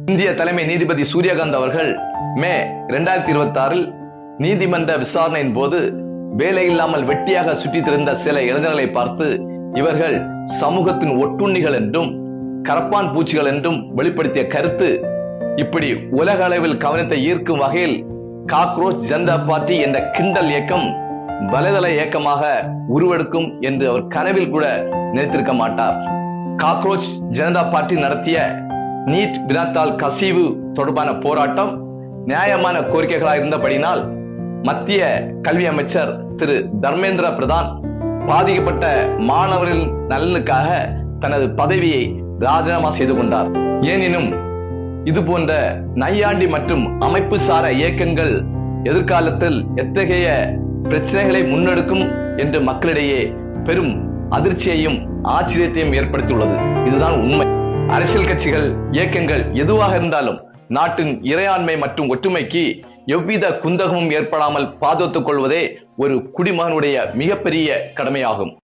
இந்திய தலைமை நீதிபதி சூரியகாந்த் அவர்கள் மே 2026 நீதிமன்ற விசாரணையின் போது வேலையில்லாமல் வெட்டியாக சுற்றித் திரிந்த சில இளைஞர்களை பார்த்து இவர்கள் சமூகத்தின் ஒட்டுண்ணிகள் என்றும் கரப்பான் பூச்சிகள் என்றும் வெளிப்படுத்திய கருத்து இப்படி உலக அளவில் கவனத்தை ஈர்க்கும் வகையில் காக்ரோச் ஜனதா பார்ட்டி என்ற கிண்டல் இயக்கம் வலைதள இயக்கமாக உருவெடுக்கும் என்று அவர் கனவில் கூட நினைத்திருக்க மாட்டார். காக்ரோச் ஜனதா பார்ட்டி நடத்திய நீட் வினாத்தாள் கசிவு தொடர்பான போராட்டம் நியாயமான கோரிக்கைகளாக இருந்தபடினால் மத்திய கல்வி அமைச்சர் திரு தர்மேந்திர பிரதான் பாதிக்கப்பட்ட மாணவர்கள் நலனுக்காக தனது பதவியை ராஜினாமா செய்து கொண்டார். எனினும் இது போன்ற நையாண்டி மற்றும் அமைப்பு சார இயக்கங்கள் எதிர்காலத்தில் எத்தகைய பிரச்சனைகளை முன்னெடுக்கும் என்று மக்களிடையே பெரும் அதிர்ச்சியையும் ஆச்சரியத்தையும் ஏற்படுத்தியுள்ளது. இதுதான் உண்மை. அரசியல் கட்சிகள் இயக்கங்கள் எதுவாக இருந்தாலும் நாட்டின் இறையாண்மை மற்றும் ஒற்றுமைக்கு எவ்வித குந்தகமும் ஏற்படாமல் பாதுகாத்துக் கொள்வதே ஒரு குடிமகனுடைய மிகப்பெரிய கடமையாகும்.